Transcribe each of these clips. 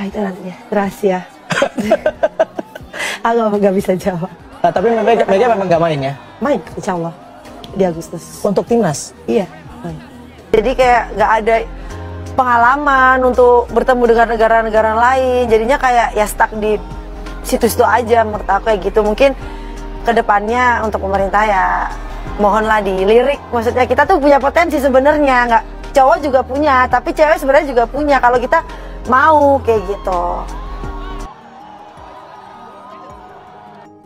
itu nanti rahasia. Aku nggak bisa jawab. Nah, tapi Mega memang nggak main ya? Main, insya Allah di Agustus. Untuk timnas? Iya, main. Jadi kayak nggak ada pengalaman untuk bertemu dengan negara-negara lain. Jadinya kayak ya stuck di situ-situ aja menurut aku kayak gitu. Mungkin kedepannya untuk pemerintah ya mohonlah dilirik. Maksudnya kita tuh punya potensi sebenarnya, nggak cowok juga punya, tapi cewek sebenarnya juga punya kalau kita mau kayak gitu.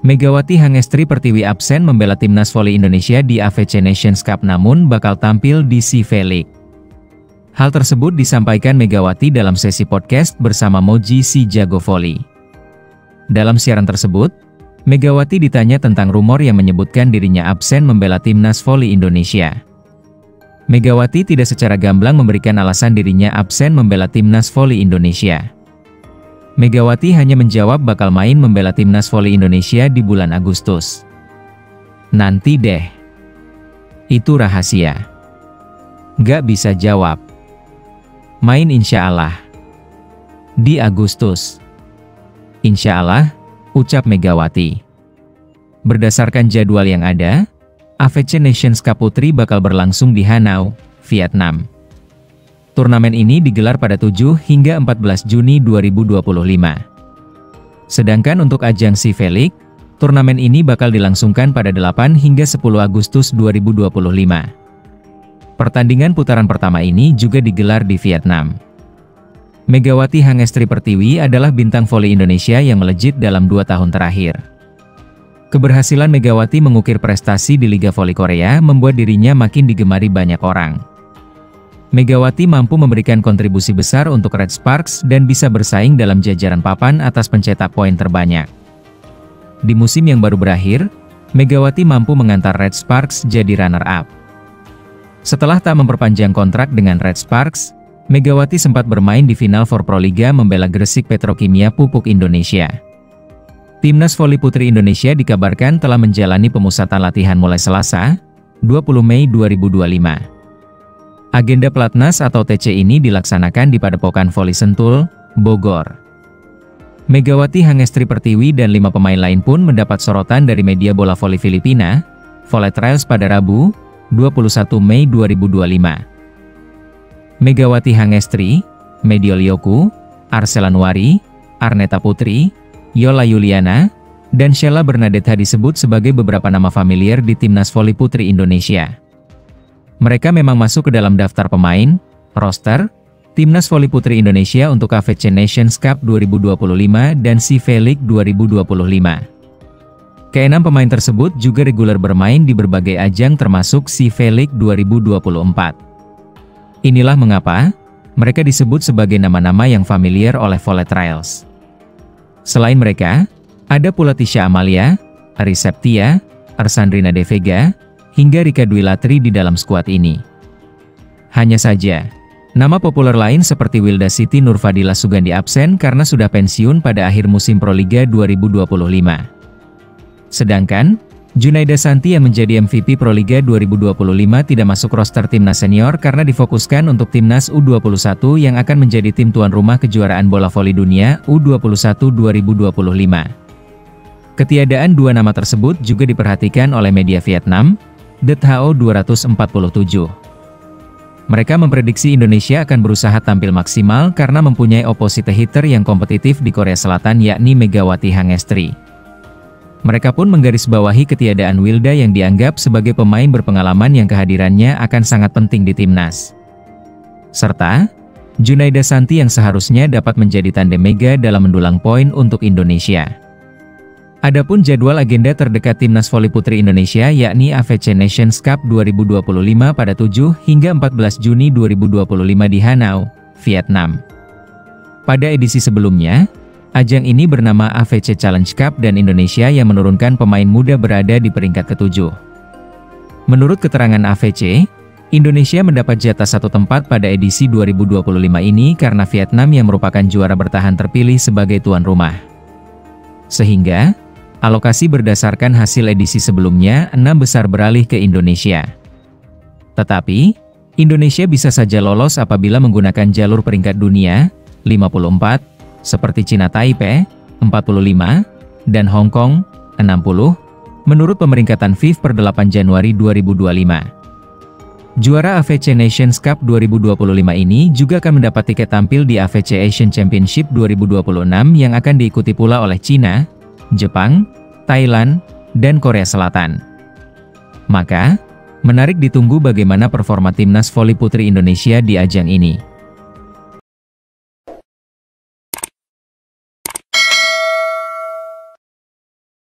Megawati Hangestri Pertiwi absen membela timnas voli Indonesia di AFC Nations Cup namun bakal tampil di CV League. Hal tersebut disampaikan Megawati dalam sesi podcast bersama Moji si Jago Voli. Dalam siaran tersebut, Megawati ditanya tentang rumor yang menyebutkan dirinya absen membela timnas voli Indonesia. Megawati tidak secara gamblang memberikan alasan dirinya absen membela timnas voli Indonesia. Megawati hanya menjawab bakal main membela timnas voli Indonesia di bulan Agustus. Nanti deh. Itu rahasia. Gak bisa jawab. Main insya Allah. Di Agustus. Insya Allah, ucap Megawati. Berdasarkan jadwal yang ada, AFC Nations Cup Putri bakal berlangsung di Hanau, Vietnam. Turnamen ini digelar pada 7 hingga 14 Juni 2025. Sedangkan untuk ajang CV League, turnamen ini bakal dilangsungkan pada 8 hingga 10 Agustus 2025. Pertandingan putaran pertama ini juga digelar di Vietnam. Megawati Hangestri Pertiwi adalah bintang voli Indonesia yang melejit dalam 2 tahun terakhir. Keberhasilan Megawati mengukir prestasi di Liga Voli Korea membuat dirinya makin digemari banyak orang. Megawati mampu memberikan kontribusi besar untuk Red Sparks dan bisa bersaing dalam jajaran papan atas pencetak poin terbanyak. Di musim yang baru berakhir, Megawati mampu mengantar Red Sparks jadi runner-up. Setelah tak memperpanjang kontrak dengan Red Sparks, Megawati sempat bermain di final For Pro Liga membela Gresik Petrokimia Pupuk Indonesia. Timnas voli putri Indonesia dikabarkan telah menjalani pemusatan latihan mulai Selasa, 20 Mei 2025. Agenda Pelatnas atau TC ini dilaksanakan di Padepokan Voli Sentul, Bogor. Megawati Hangestri Pertiwi dan 5 pemain lain pun mendapat sorotan dari media bola voli Filipina, Volitrails pada Rabu, 21 Mei 2025. Megawati Hangestri, Mediol Yoku, Arsela Nuari, Arneta Putri, Yola Yuliana, dan Sheila Bernadetta disebut sebagai beberapa nama familiar di Timnas Voli Putri Indonesia. Mereka memang masuk ke dalam daftar pemain, roster, Timnas Voli Putri Indonesia untuk AFC Nations Cup 2025 dan CV League 2025. Keenam pemain tersebut juga reguler bermain di berbagai ajang termasuk CV League 2024. Inilah mengapa mereka disebut sebagai nama-nama yang familiar oleh Volitrails. Selain mereka, ada pula Tisha Amalia, Ariseptia, Arsandrina De Vega, hingga Rika Dwi Latri di dalam skuad ini. Hanya saja, nama populer lain seperti Wilda Siti Nurfadila Sugandi absen karena sudah pensiun pada akhir musim Proliga 2025. Sedangkan, Junaida Santi yang menjadi MVP Proliga 2025 tidak masuk roster timnas senior karena difokuskan untuk timnas U21 yang akan menjadi tim tuan rumah kejuaraan bola voli dunia U21 2025. Ketiadaan 2 nama tersebut juga diperhatikan oleh media Vietnam, DTHO 247. Mereka memprediksi Indonesia akan berusaha tampil maksimal karena mempunyai opposite hitter yang kompetitif di Korea Selatan yakni Megawati Hangestri. Mereka pun menggarisbawahi ketiadaan Wilda yang dianggap sebagai pemain berpengalaman yang kehadirannya akan sangat penting di timnas. Serta, Junaida Santi yang seharusnya dapat menjadi tandem Mega dalam mendulang poin untuk Indonesia. Adapun jadwal agenda terdekat Timnas Voli Putri Indonesia yakni AFC Nations Cup 2025 pada 7 hingga 14 Juni 2025 di Hanau, Vietnam. Pada edisi sebelumnya, ajang ini bernama AFC Challenge Cup dan Indonesia yang menurunkan pemain muda berada di peringkat ke-7. Menurut keterangan AFC, Indonesia mendapat jatah 1 tempat pada edisi 2025 ini karena Vietnam yang merupakan juara bertahan terpilih sebagai tuan rumah. Sehingga, alokasi berdasarkan hasil edisi sebelumnya 6 besar beralih ke Indonesia. Tetapi, Indonesia bisa saja lolos apabila menggunakan jalur peringkat dunia, 54, seperti Cina Taipei, 45, dan Hong Kong, 60, menurut pemeringkatan FIF per 8 Januari 2025. Juara AFC Nations Cup 2025 ini juga akan mendapat tiket tampil di AFC Asian Championship 2026 yang akan diikuti pula oleh Cina, Jepang, Thailand, dan Korea Selatan. Maka, menarik ditunggu bagaimana performa timnas voli putri Indonesia di ajang ini.